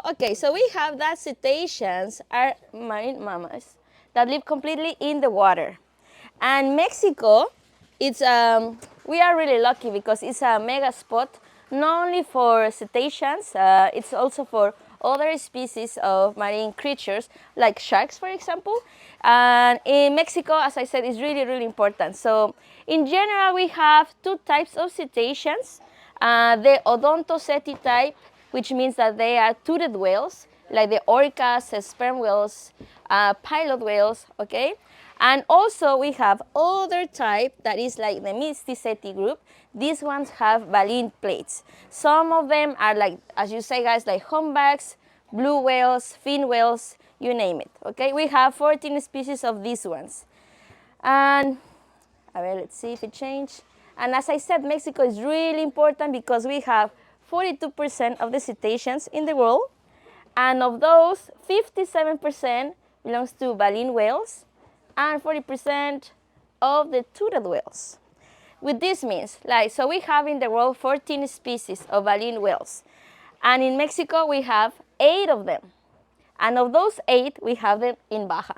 Okay, so we have that cetaceans are marine mammals that live completely in the water. And Mexico, it's we are really lucky because it's a mega spot, not only for cetaceans, it's also for other species of marine creatures, like sharks, for example. And in Mexico, as I said, is really, really important. So in general, we have two types of cetaceans. The odontoceti type, which means that they are toothed whales, like the orcas, sperm whales, pilot whales, okay? And also we have other type that is like the mysticeti group. These ones have baleen plates. Some of them are like, as you say guys, like humpbacks, blue whales, fin whales, you name it, okay? We have 14 species of these ones. And, let's see if it changed. And as I said, Mexico is really important because we have 42% of the cetaceans in the world. And of those, 57% belongs to baleen whales and 40% of the toothed whales. What this means, like, so we have in the world 14 species of baleen whales. And in Mexico, we have 8 of them. And of those 8, we have them in Baja.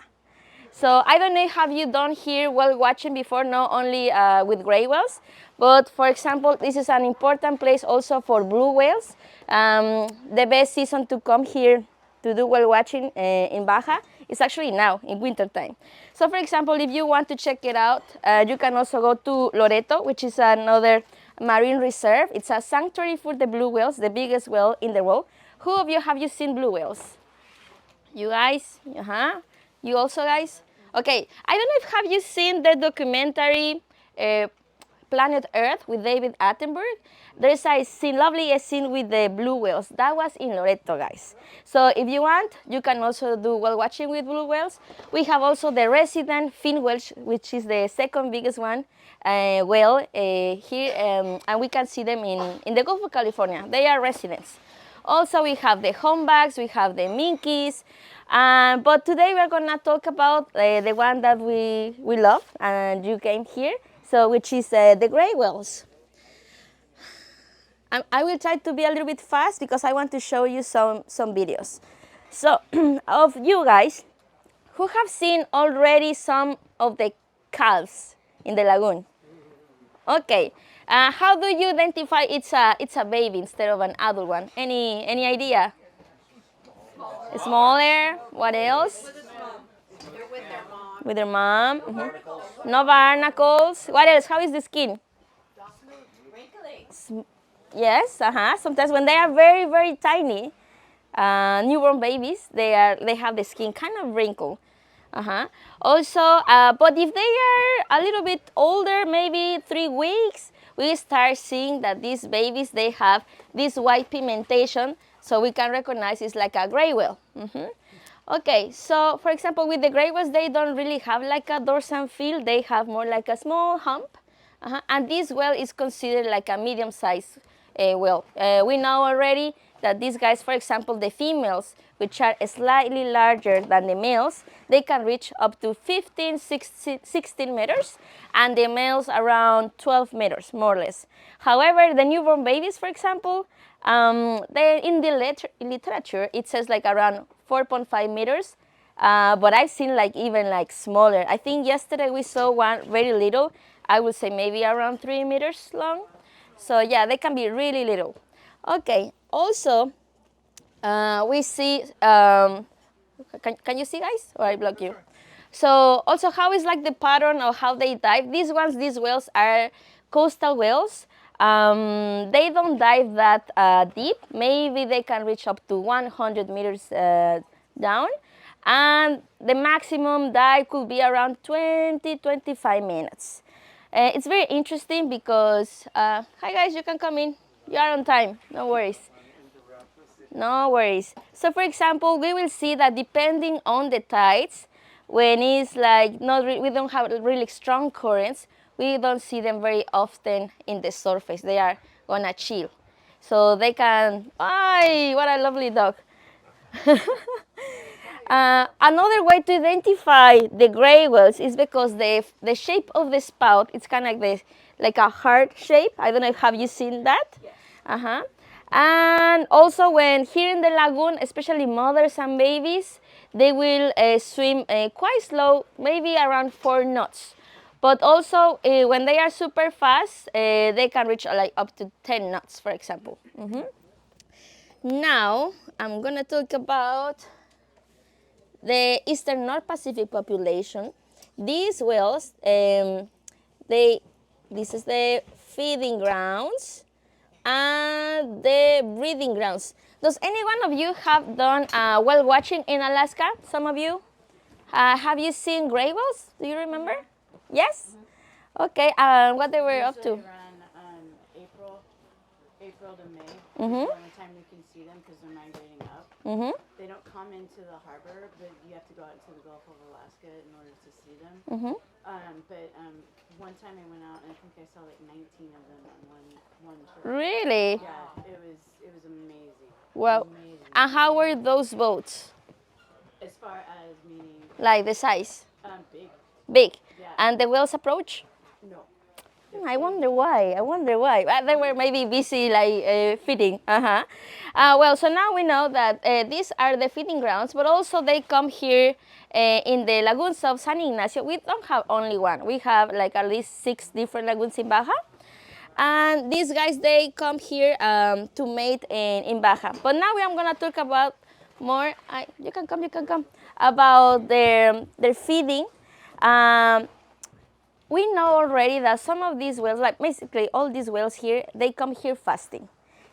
So I don't know, have you done here whale watching before, not only with gray whales, but for example, this is an important place also for blue whales. The best season to come here to do whale watching in Baja is actually now, in winter time. So for example, if you want to check it out, you can also go to Loreto, which is another marine reserve. It's a sanctuary for the blue whales, the biggest whale in the world. Who of you have you seen blue whales? You guys? You also, guys? Okay, I don't know if have you seen the documentary Planet Earth with David Attenborough. There's a scene, lovely scene with the blue whales. That was in Loreto, guys. So if you want, you can also do whale watching with blue whales. We have also the resident fin whale, which is the second biggest one, whale here, and we can see them in the Gulf of California. They are residents. Also, we have the humpbacks, we have the minkies, but today we're gonna talk about the one that we love, and you came here, so which is the gray whales. I will try to be a little bit fast because I want to show you some videos. So, of you guys who have seen already some of the calves in the lagoon. Okay, how do you identify it's a baby instead of an adult one? Any idea? Smaller. What else? They're with their mom. With their mom. No barnacles. What else? How is the skin? Wrinkly. Yes. Sometimes when they are very, very tiny, newborn babies, they have the skin kind of wrinkled. Also, but if they are a little bit older, maybe 3 weeks, we start seeing that these babies, they have this white pigmentation, so we can recognize it's like a gray whale. Okay, so for example, with the gray whales, they don't really have like a dorsal fin, they have more like a small hump, and this whale is considered like a medium-sized whale. We know already that these guys, for example, the females, which are slightly larger than the males, they can reach up to 15, 16 meters, and the males around 12 meters, more or less. However, the newborn babies, for example, in the literature, it says like around 4.5 meters, but I've seen like even like smaller. I think yesterday we saw one very little, I would say maybe around 3 meters long. So yeah, they can be really little. Okay, also, we see, can you see guys, or I block you? So also how is like the pattern of how they dive. These whales are coastal whales. They don't dive that deep. Maybe they can reach up to 100 meters down. And the maximum dive could be around 20-25 minutes. It's very interesting because, hi guys, you can come in. You are on time, no worries. No worries. So for example, we will see that depending on the tides, when it's like we don't have really strong currents, we don't see them very often in the surface. They are gonna chill. So they can, what a lovely dog. Another way to identify the gray whales is because the shape of the spout, it's kind of like a heart shape. I don't know, have you seen that? Yes. And also when here in the lagoon, especially mothers and babies, they will swim quite slow, maybe around 4 knots. But also when they are super fast, they can reach like up to 10 knots, for example. Now I'm gonna talk about the Eastern North Pacific population. These whales, this is the feeding grounds and the breeding grounds. Does any one of you have done whale watching in Alaska? Some of you? Have you seen gray whales? Do you remember? Yes? Okay, what they were up to? Around April to May. The only time you can see them because they're migrating up. They don't come into the harbor, but you have to go out into the Gulf of Alaska in order to see them. But one time I went out and I think I saw like 19 of them on one trip. Really? Yeah, it was amazing. Well, Amazing. and how were those boats? As far as meaning Like the size? big. Big. Yeah. And the whales approach? No. I wonder why. They were maybe busy like feeding. Well, so now we know that these are the feeding grounds, but also they come here in the lagoons of San Ignacio. We don't have only one. We have like at least 6 different lagoons in Baja. And these guys, they come here to mate in Baja. But now I'm going to talk about more. You can come. About their feeding. We know already that some of these whales, like basically all these whales here, they come here fasting.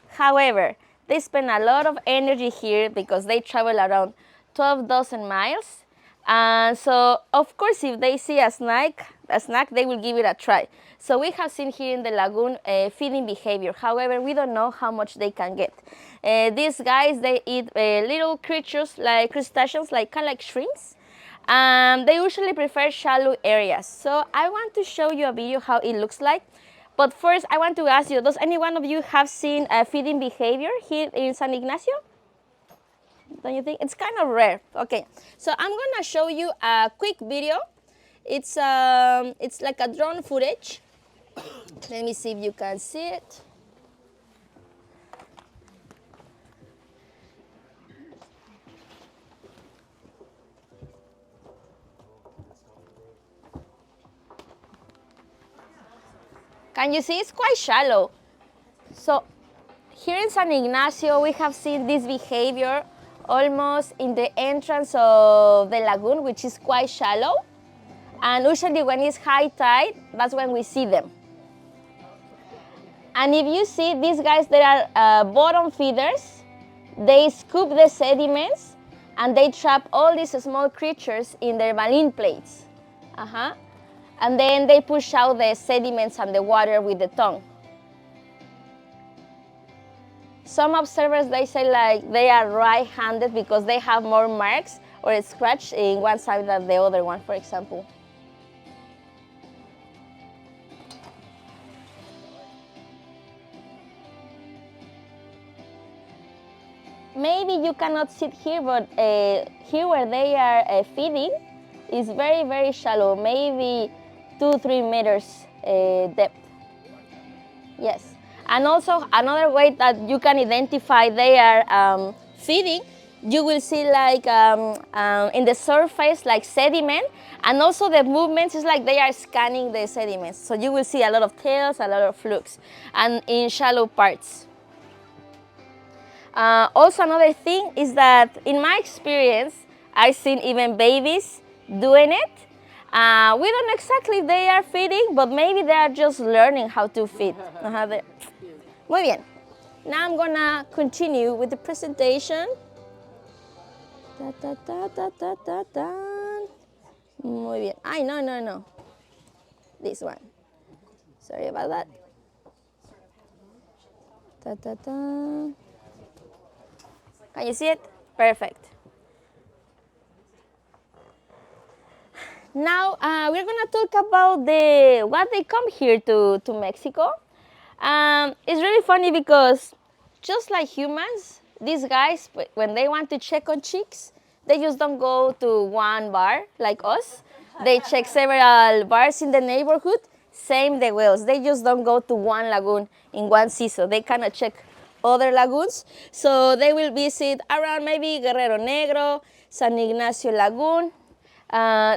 However, they spend a lot of energy here because they travel around 12,000 miles. And so, of course, if they see a snack, they will give it a try. So we have seen here in the lagoon feeding behavior. However, we don't know how much they can get. These guys, they eat little creatures like crustaceans, kind of like shrimps. They usually prefer shallow areas. So I want to show you a video how it looks like. But first, I want to ask you, does any one of you have seen feeding behavior here in San Ignacio? Don't you think? It's kind of rare. Okay, so I'm gonna show you a quick video. It's like a drone footage. Let me see if you can see it. Can you see? It's quite shallow. So here in San Ignacio, we have seen this behavior almost in the entrance of the lagoon, which is quite shallow. And usually when it's high tide, that's when we see them. And if you see these guys, they are bottom feeders. They scoop the sediments and they trap all these small creatures in their baleen plates. And then they push out the sediments and the water with the tongue. Some observers, they say like they are right-handed because they have more marks or a scratch in one side than the other one, for example. Maybe you cannot see it here, but here where they are feeding is very, very shallow, maybe 2-3 meters depth. Yes. And also another way that you can identify they are feeding, you will see like in the surface like sediment, and also the movements is like they are scanning the sediments. So you will see a lot of tails, a lot of flukes, and in shallow parts. Also another thing is that in my experience, I've seen even babies doing it. We don't know exactly if they are feeding, but maybe they are just learning how to feed. Muy bien. Now I'm gonna continue with the presentation. Muy bien. Ay, no. This one. Sorry about that. Can you see it? Perfect. Now we're gonna talk about what they come here to Mexico. It's really funny because just like humans, these guys, when they want to check on chicks, they just don't go to one bar like us. They check several bars in the neighborhood. Same the whales. They just don't go to one lagoon in one season. They kind of check other lagoons. So they will visit around maybe Guerrero Negro, San Ignacio Lagoon.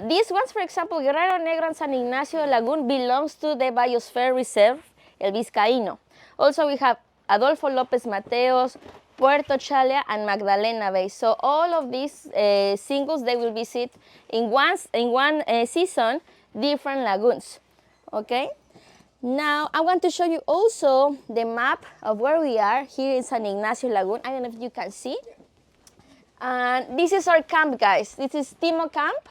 These ones, for example, Guerrero Negro and San Ignacio Lagoon belongs to the Biosphere Reserve, El Vizcaíno. Also, we have Adolfo López Mateos, Puerto Chalea, and Magdalena Bay. So all of these singles, they will visit in one season different lagoons. Okay. Now I want to show you also the map of where we are here in San Ignacio Lagoon. I don't know if you can see. And this is our camp, guys. This is Timo Camp.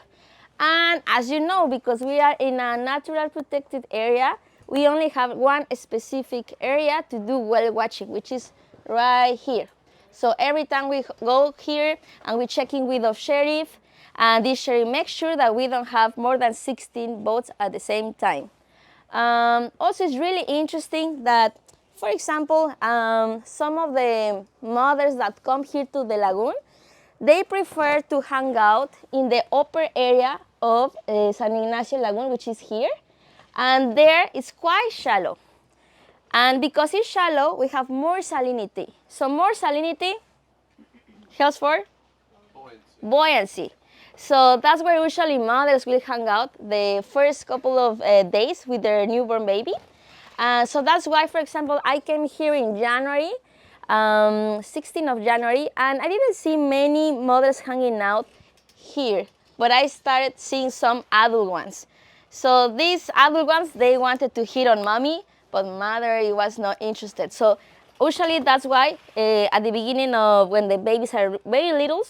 And as you know, because we are in a natural protected area, we only have one specific area to do whale watching, which is right here. So every time we go here and we check in with the sheriff, and this sheriff makes sure that we don't have more than 16 boats at the same time. Also, it's really interesting that, for example, some of the mothers that come here to the lagoon, they prefer to hang out in the upper area of San Ignacio Lagoon, which is here. And there it's quite shallow. And because it's shallow, we have more salinity. So more salinity helps for buoyancy. So that's where usually mothers will hang out the first couple of days with their newborn baby. So that's why, for example, I came here in January, 16th of January, and I didn't see many mothers hanging out here, but I started seeing some adult ones. So these adult ones, they wanted to hit on mommy, but mother was not interested. So usually that's why at the beginning of when the babies are very little,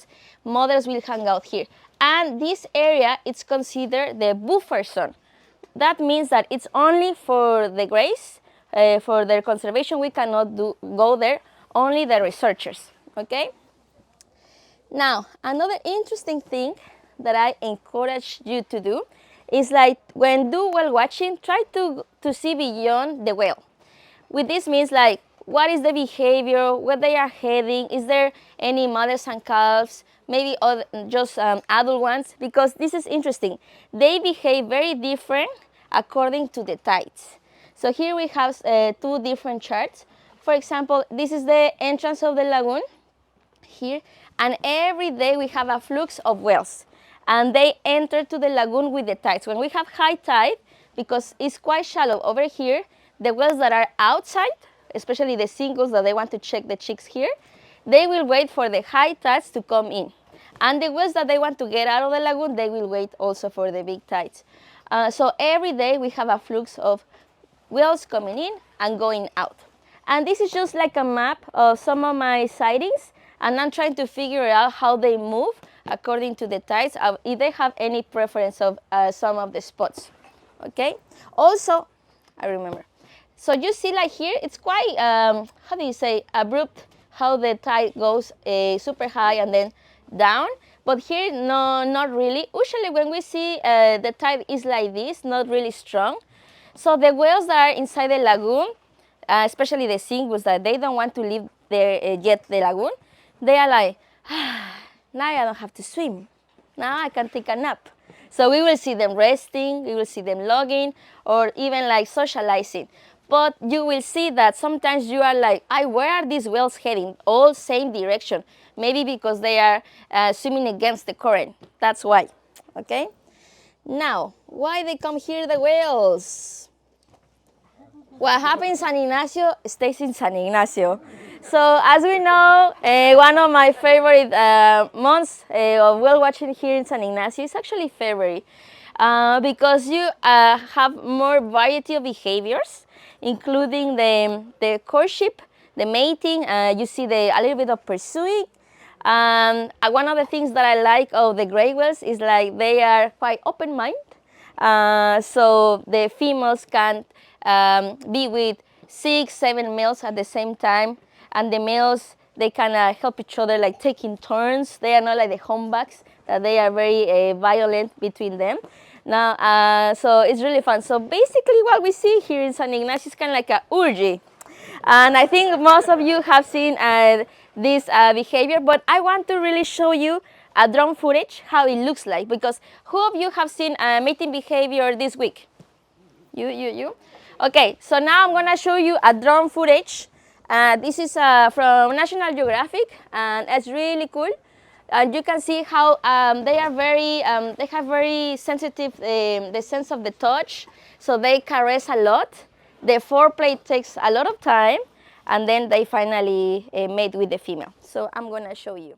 mothers will hang out here. And this area, it's considered the buffer zone. That means that it's only for the grays, for their conservation. We cannot go there, only the researchers, okay? Now, another interesting thing that I encourage you to do is like when do whale watching, try to see beyond the whale. With this means like, what is the behavior, where they are heading, is there any mothers and calves, maybe just adult ones, because this is interesting. They behave very different according to the tides. So here we have two different charts. For example, this is the entrance of the lagoon here, and every day we have a flux of whales, and they enter to the lagoon with the tides. When we have high tide, because it's quite shallow over here, the whales that are outside, especially the singles that they want to check the chicks here, they will wait for the high tides to come in. And the whales that they want to get out of the lagoon, they will wait also for the big tides. So every day we have a flux of whales coming in and going out. And this is just like a map of some of my sightings, and I'm trying to figure out how they move according to the tides, if they have any preference of some of the spots, okay? Also, I remember. So you see like here, it's quite, how do you say, abrupt, how the tide goes super high and then down. But here, no, not really. Usually when we see the tide is like this, not really strong. So the whales that are inside the lagoon, especially the singles that they don't want to leave yet the lagoon, they are like, now I don't have to swim. Now I can take a nap. So we will see them resting, we will see them logging, or even like socializing. But you will see that sometimes you are like, where are these whales heading? All same direction. Maybe because they are swimming against the current. That's why, okay? Now, why they come here, the whales? What happens in San Ignacio stays in San Ignacio. So as we know, one of my favorite months of whale watching here in San Ignacio is actually February, because you have more variety of behaviors, including the courtship, the mating. You see a little bit of pursuing. One of the things that I like of the gray whales is like they are quite open-minded. So the females can be with 6, 7 males at the same time, and the males, they can help each other, like taking turns. They are not like the humpbacks, that they are very violent between them. Now, so it's really fun. So basically what we see here in San Ignacio is kind of like a orgy. And I think most of you have seen this behavior, but I want to really show you a drone footage, how it looks like, because who of you have seen mating behavior this week? You? Okay, so now I'm gonna show you a drone footage, This is from National Geographic, and it's really cool. And you can see how they are they have very sensitive, the sense of the touch, so they caress a lot. The foreplay takes a lot of time, and then they finally mate with the female. So I'm gonna show you.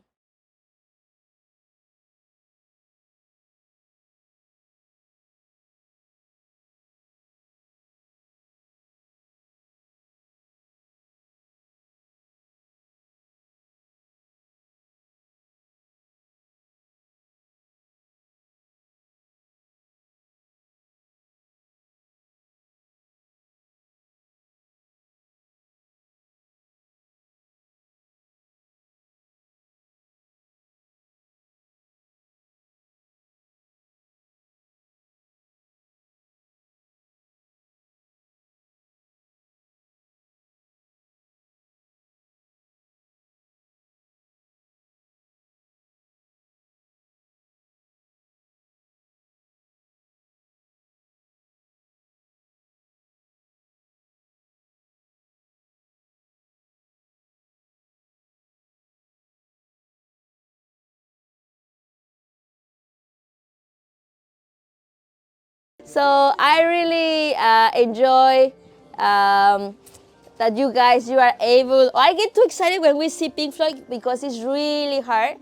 So I really enjoy that you are able. I get too excited when we see pink Floyd because it's really hard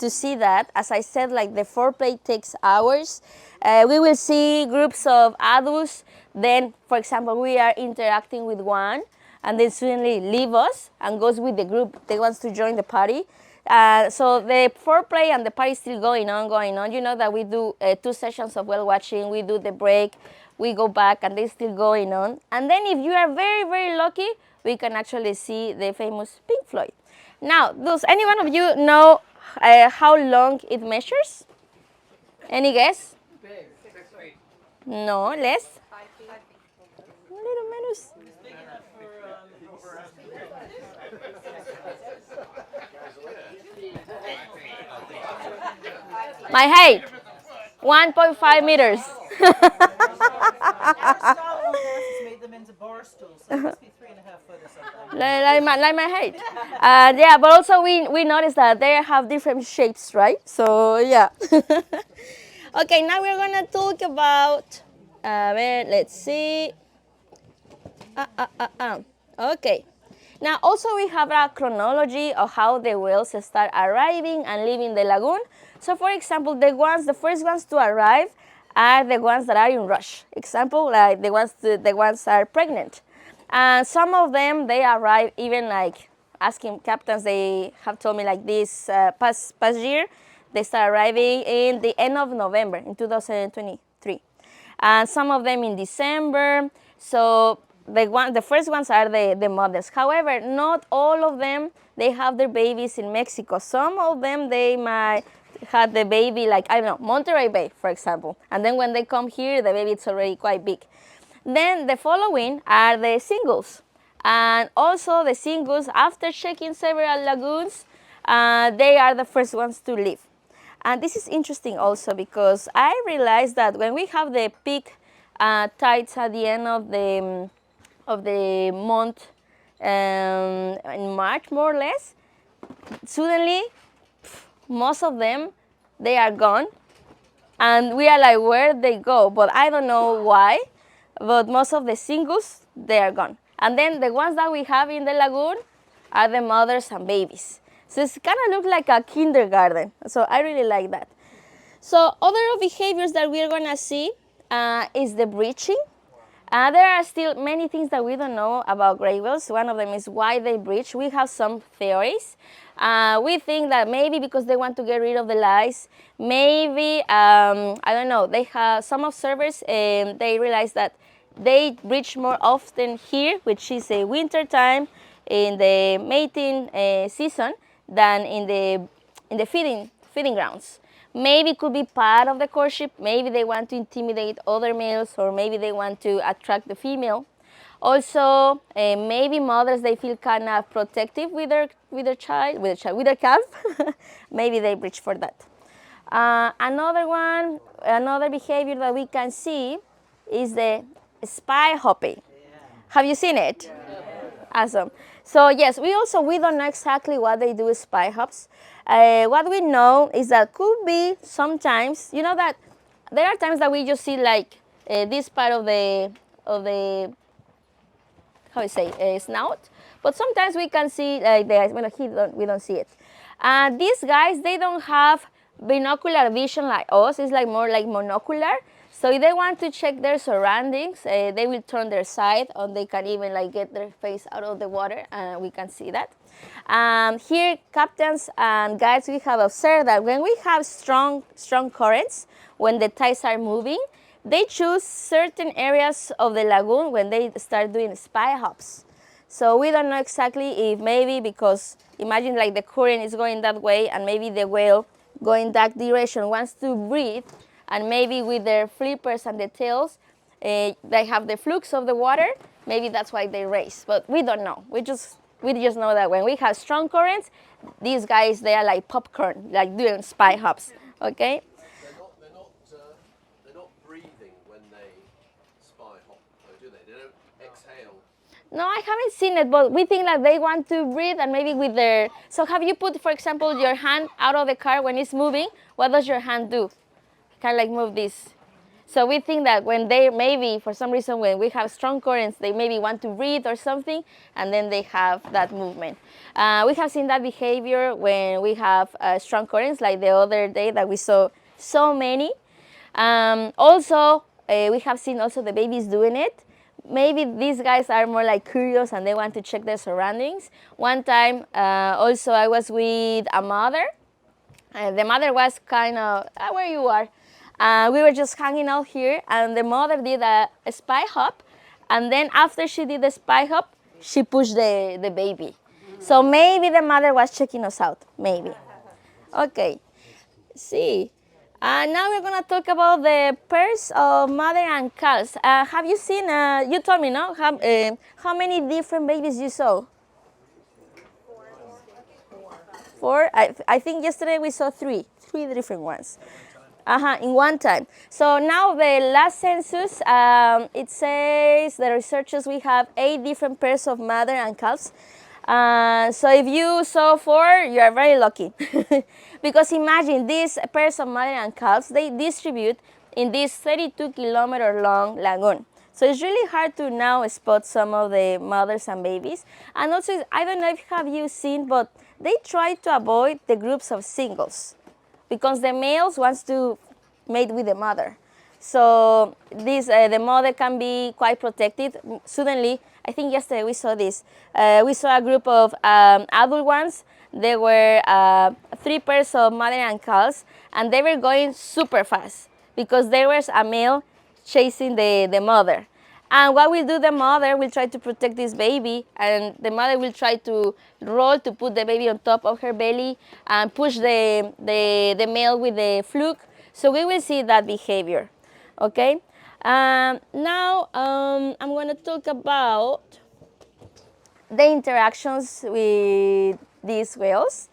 to see that. As I said, like the foreplay takes hours. We will see groups of adults. Then, for example, we are interacting with one, and then suddenly leave us and goes with the group that wants to join the party. So the foreplay and the party is still going on, going on. You know that we do 2 sessions of whale watching. We do the break, we go back, and they're still going on. And then if you are very, very lucky, we can actually see the famous Pink Floyd. Now, does any one of you know how long it measures? Any guess? No, less? A little menos. My height, 1.5 meters. Made them into bar stools, so it must be 3.5 foot or something. like my height. Yeah, but also we noticed that they have different shapes, right? So yeah. Okay, now we're gonna talk about. Let's see. Okay. Now also we have a chronology of how the whales start arriving and leaving the lagoon. So for example, the first ones to arrive are the ones that are in rush. Example, like the ones are pregnant. And some of them, they arrive even like asking captains, they have told me like this past year, they start arriving in the end of November in 2023. And some of them in December. So the first ones are the mothers. However, not all of them, they have their babies in Mexico. Some of them, they might have the baby like, I don't know, Monterey Bay, for example. And then when they come here, the baby is already quite big. Then the following are the singles. And also the singles, after checking several lagoons, they are the first ones to leave. And this is interesting also because I realized that when we have the peak tides at the end of the month in March, more or less, suddenly most of them, they are gone. And we are like, where they go? But I don't know why. But most of the singles, they are gone. And then the ones that we have in the lagoon are the mothers and babies. So it's kind of look like a kindergarten. So I really like that. So other behaviors that we're gonna see is the breaching. There are still many things that we don't know about gray whales. One of them is why they breach. We have some theories. We think that maybe because they want to get rid of the lice. Maybe, I don't know, they have some observers, they realize that they breach more often here, which is a winter time in the mating season, than in the feeding grounds. Maybe it could be part of the courtship. Maybe they want to intimidate other males, or maybe they want to attract the female. Also, maybe mothers, they feel kind of protective with their calf. Maybe they breach for that. Another behavior that we can see is the spy hopping. Have you seen it? Awesome. So yes, we don't know exactly what they do with spy hops. What we know is that could be sometimes, you know, that there are times that we just see like this part of the how you say snout, but sometimes we can see like we don't see it. These guys, they don't have binocular vision like us. It's like more like monocular. So if they want to check their surroundings, they will turn their side, or they can even like get their face out of the water, and we can see that. Here, captains and guides, we have observed that when we have strong currents, when the tides are moving, they choose certain areas of the lagoon when they start doing spy hops. So we don't know exactly if maybe because imagine like the current is going that way, and maybe the whale going that direction wants to breathe, and maybe with their flippers and the tails, they have the flux of the water. Maybe that's why they race, but we don't know. We just know that when we have strong currents, these guys, they are like popcorn, like doing spy hops. Okay. They're not breathing when they spy hop, though, do they? They don't exhale. No, I haven't seen it, but we think that they want to breathe, and maybe with their. So have you put, for example, your hand out of the car when it's moving? What does your hand do? Kind of like move this. So we think that when they maybe for some reason when we have strong currents, they maybe want to breathe or something, and then they have that movement. We have seen that behavior when we have strong currents, like the other day that we saw so many. Also, we have seen also the babies doing it. Maybe these guys are more like curious and they want to check their surroundings. One time, also I was with a mother. The mother was kind of where you are. We were just hanging out here, and the mother did a spy hop, and then after she did the spy hop, she pushed the baby. So maybe the mother was checking us out, maybe. Okay, see. Now we're gonna talk about the pairs of mother and calves. Have you seen, you told me, no? How many different babies you saw? Four. I think yesterday we saw three different ones. In one time. So now the last census, it says the researchers we have 8 different pairs of mother and calves. So if you saw 4, you are very lucky. Because imagine these pairs of mother and calves, they distribute in this 32-kilometer long lagoon. So it's really hard to now spot some of the mothers and babies. And also, I don't know if have you seen, but they try to avoid the groups of singles because the males wants to mate with the mother. So this, the mother can be quite protected. Suddenly, I think yesterday we saw this. We saw a group of adult ones. There were 3 pairs of mother and calves, and they were going super fast because there was a male chasing the mother. And what will do the mother will try to protect this baby, and the mother will try to roll to put the baby on top of her belly and push the male with the fluke. So we will see that behavior, okay? Now I'm going to talk about the interactions with these whales.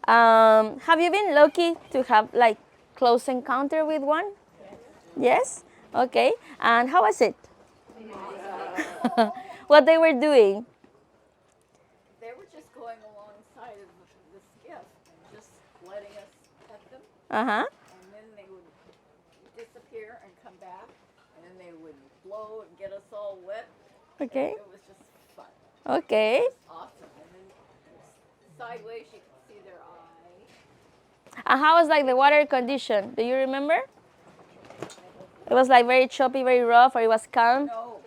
Have you been lucky to have like close encounter with one? Yes? Okay. And how was it? What they were doing? They were just going alongside of the skiff and just letting us pet them. Uh-huh. And then they would disappear and come back. And then they would blow and get us all wet. Okay. It was just fun. Okay. It was awesome. And then sideways you could see their eye. And how was like the water condition? Do you remember? It was like very choppy, very rough, or it was calm? No.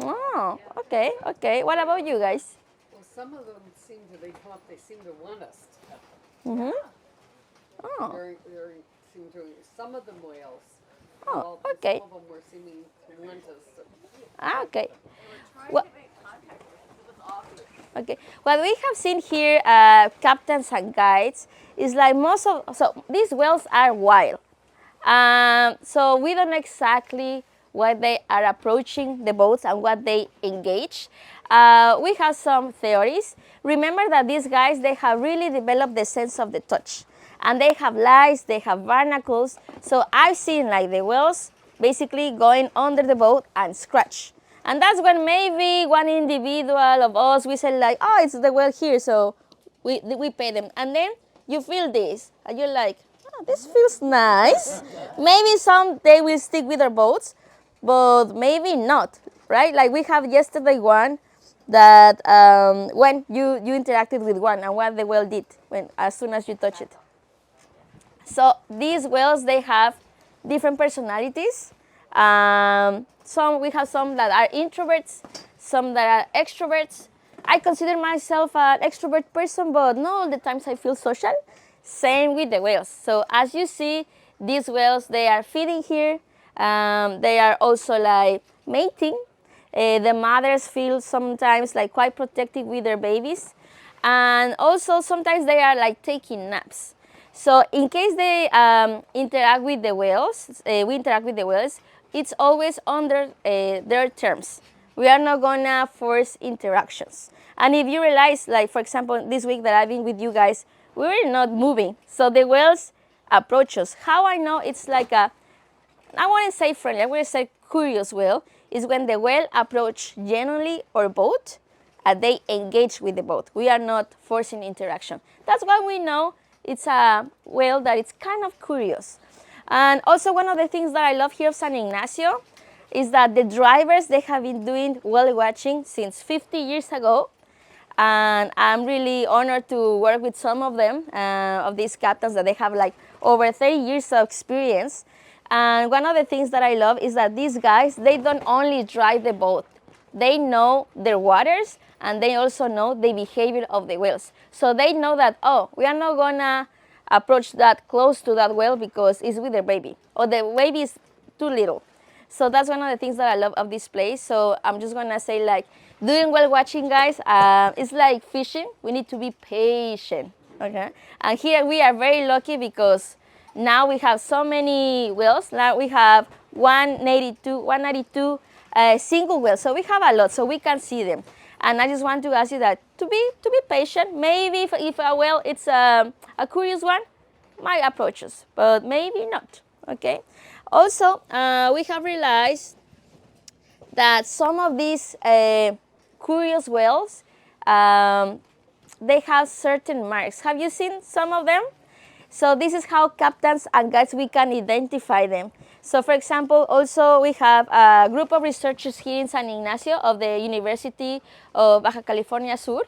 Oh, okay, okay. What about you guys? Well, some of them seem to, they come up, they seem to want us. Mm-hmm. Oh, Seem to, some of them whales. oh, Well, okay. Some of them were seeming to want us. Okay. Trying Well, to make contact with us. It was obvious. okay. What we have seen here, captains and guides, is like so these whales are wild. So we don't know exactly what they are approaching the boats and what they engage. We have some theories. Remember that these guys, they have really developed the sense of the touch. And they have lice, they have barnacles. So I've seen like the whales basically going under the boat and scratch. And that's when maybe one individual of us, we say like, oh, it's the whale here, so we pay them. And then you feel this, and you're like, oh, this feels nice. Maybe someday we'll stick with our boats, but maybe not, right? Like we have yesterday one that when you interacted with one and what the whale did as soon as you touch it. So these whales, they have different personalities. We have some that are introverts, some that are extroverts. I consider myself an extrovert person, but not all the times I feel social. Same with the whales. So as you see, these whales, they are feeding here. They are also like mating. The mothers feel sometimes like quite protective with their babies. And also sometimes they are like taking naps. So in case they interact with the whales, we interact with the whales, it's always under their terms. We are not gonna force interactions. And if you realize, like for example, this week that I've been with you guys, we were not moving. So the whales approach us. How I know it's like a, I wouldn't say friendly, I would say curious whale, is when the whale approach genuinely our boat and they engage with the boat. We are not forcing interaction. That's why we know it's a whale that it's kind of curious. And also one of the things that I love here of San Ignacio is that the drivers, they have been doing whale watching since 50 years ago. And I'm really honored to work with some of them, of these captains that they have like over 30 years of experience. And one of the things that I love is that these guys, they don't only drive the boat. They know their waters and they also know the behavior of the whales. So they know that, oh, we are not gonna approach that close to that whale because it's with their baby or the baby is too little. So that's one of the things that I love of this place. So I'm just gonna say like, doing whale watching, guys, it's like fishing. We need to be patient, okay? And here we are very lucky because now we have so many whales. Now we have 192 single whales. So we have a lot, so we can see them. And I just want to ask you that to be patient. Maybe if a whale it's a curious one, might approach us, but maybe not. Okay. Also, we have realized that some of these curious whales, they have certain marks. Have you seen some of them? So this is how captains and guides we can identify them. So for example, also we have a group of researchers here in San Ignacio of the University of Baja California Sur.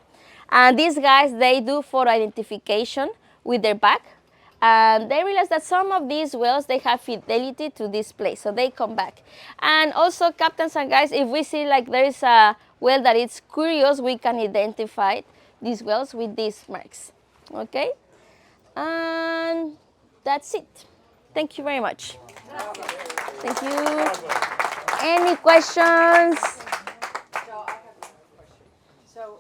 And these guys, they do photo identification with their back. And they realize that some of these whales, they have fidelity to this place, so they come back. And also, captains and guys, if we see like there is a whale that is curious, we can identify these whales with these marks, okay? And that's it. Thank you very much. Thank you. Any questions? So I have another question. So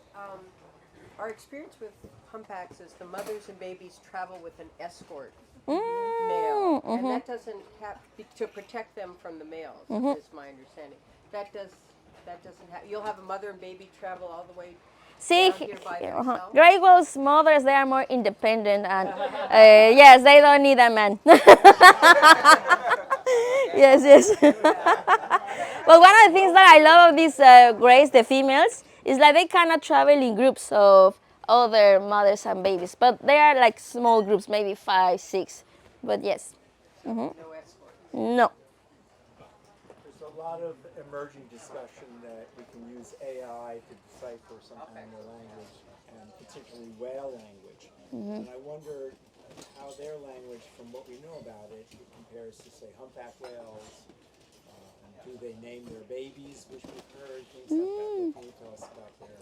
our experience with humpbacks is the mothers and babies travel with an escort male, and that doesn't have to protect them from the males. Is my understanding. That doesn't have. You'll have a mother and baby travel all the way. See, Here by themselves? gray whales mothers, they are more independent and yes, they don't need a man. Yes. Well, one of the things that I love of these grays, the females, is like they cannot travel in groups of other mothers and babies, but they are like small groups, maybe 5, 6. But yes. No escort. No. There's a lot of emerging discussion that we can use AI to decipher some kind of language, and particularly whale language. And I wonder how their language, from what we know about it, compares to, say, humpback whales. And do they name their babies, which we've heard, things like that. What can you tell us about their...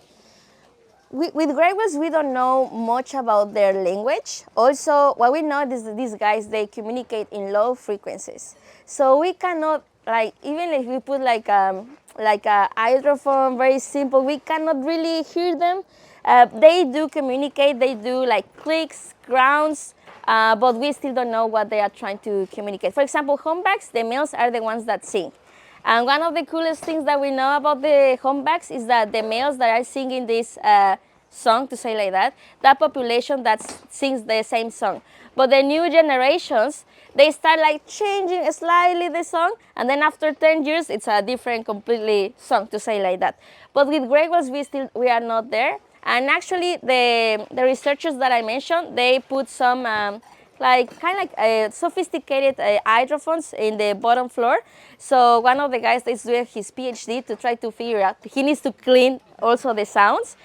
With gray whales, we don't know much about their language. Also, what we know is that these guys, they communicate in low frequencies. So we cannot, like, even if we put like a hydrophone, very simple, we cannot really hear them. They do communicate, they do like clicks, grounds, but we still don't know what they are trying to communicate. For example, humpbacks, the males are the ones that sing. And one of the coolest things that we know about the humpbacks is that the males that are singing this song, to say like that population that sings the same song. But the new generations, they start like changing slightly the song, and then after 10 years, it's a different completely song, to say like that. But with gray whales, we are not there. And actually, the researchers that I mentioned, they put some like sophisticated hydrophones in the bottom floor. So one of the guys is doing his PhD to try to figure out, he needs to clean also the sounds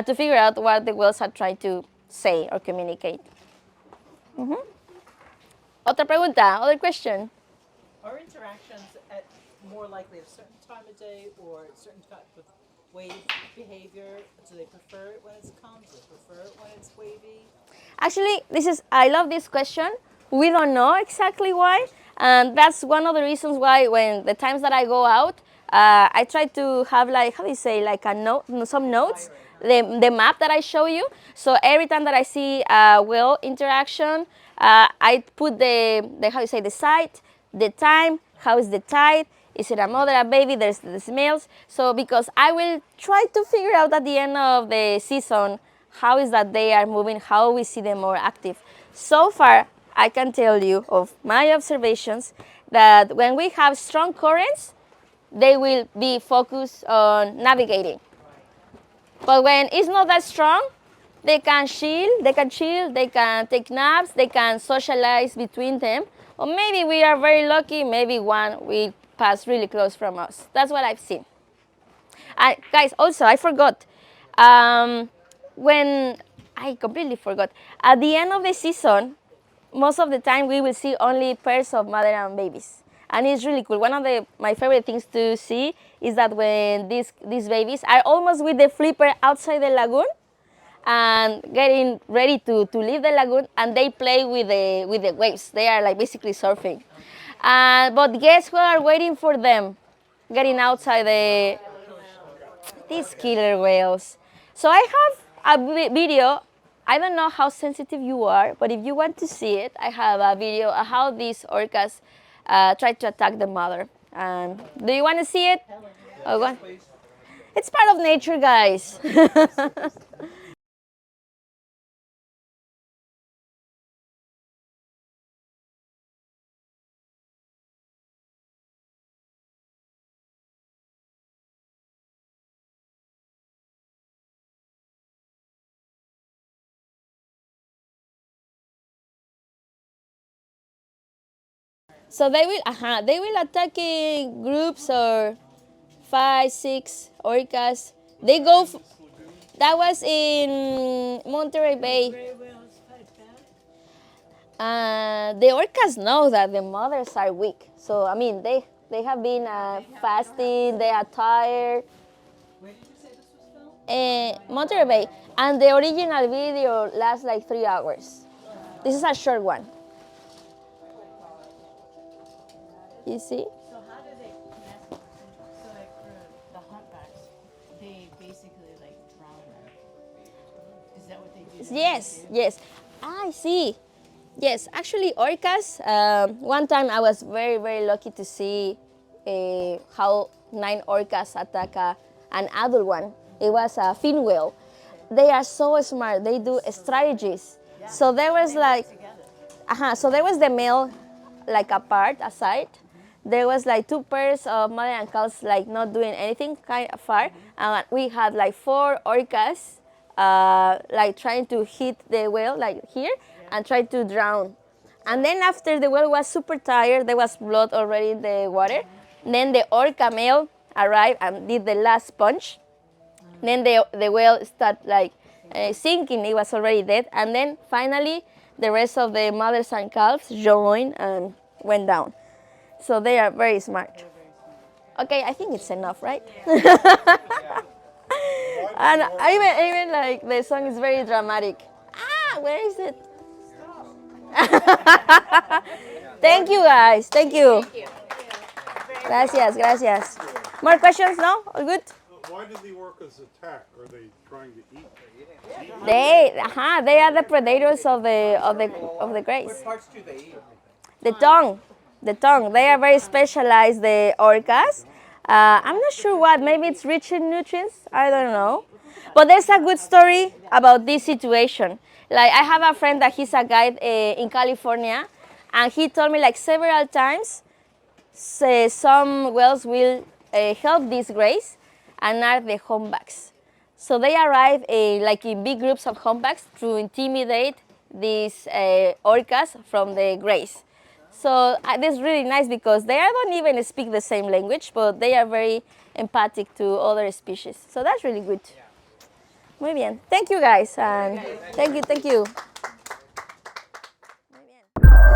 to figure out what the whales are trying to say or communicate. Otra pregunta, other question. Are interactions at more likely at a certain time of day or a certain type of wave behavior? Do they prefer it when it's calm? Do they prefer it when it's wavy? Actually, I love this question. We don't know exactly why, and that's one of the reasons why when the times that I go out, I try to have like, how do you say, like a note, some notes, the map that I show you. So every time that I see a whale interaction, I put the how you say, the site, the time, how is the tide, is it a mother, a baby, there's the smells. So because I will try to figure out at the end of the season how is that they are moving, how we see them more active. So far, I can tell you of my observations that when we have strong currents, they will be focused on navigating. But when it's not that strong, they can chill, they can take naps, they can socialize between them. Or maybe we are very lucky, maybe one will pass really close from us. That's what I've seen. Guys, also, I forgot. When I completely forgot. At the end of the season, most of the time we will see only pairs of mother and babies. And it's really cool. One of my favorite things to see is that when these babies are almost with the flipper outside the lagoon and getting ready to leave the lagoon, and they play with the waves. They are like basically surfing. But guess who are waiting for them? Getting outside these killer whales. So I have a video. I don't know how sensitive you are, but if you want to see it, I have a video of how these orcas try to attack the mother. Do you want to see it? Oh, go on. It's part of nature, guys. So they will attack in groups or 5, 6 orcas. They go. That was in Monterey Bay. The orcas know that the mothers are weak. So I mean, they have been fasting. They are tired. Where did you say this was filmed? Monterey Bay, and the original video lasts like 3 hours. This is a short one. You see? So how do they connect? So like for the humpbacks, they basically like drown them. Is that what they do? Yes. I see. Yes, actually, orcas. One time I was very, very lucky to see how 9 orcas attack an adult one. It was a fin whale. They are so smart. They do strategies. So there was like, so there was the male like apart, aside. There was like 2 pairs of mother and calves like not doing anything, kind of far. And we had like 4 orcas like trying to hit the whale like here and try to drown. And then after the whale was super tired, there was blood already in the water. Then the orca male arrived and did the last punch. Then the whale started like sinking, it was already dead. And then finally the rest of the mothers and calves joined and went down. So they are very smart. Okay, I think it's enough, right? And even like the song is very dramatic. Where is it? Thank you, guys. Thank you. Gracias. More questions now? All good? Why did the orcas attack? Are they trying to eat? They are the predators of the grays. What parts do they eat? The tongue. They are very specialized, the orcas. I'm not sure what. Maybe it's rich in nutrients. I don't know. But there's a good story about this situation. Like I have a friend that he's a guide in California, and he told me like several times some whales will help these greys and are the humpbacks. So they arrive like in big groups of humpbacks to intimidate these orcas from the greys. So this is really nice because they don't even speak the same language, but they are very empathic to other species. So that's really good. Muy bien. Thank you guys. And thank you. Muy bien.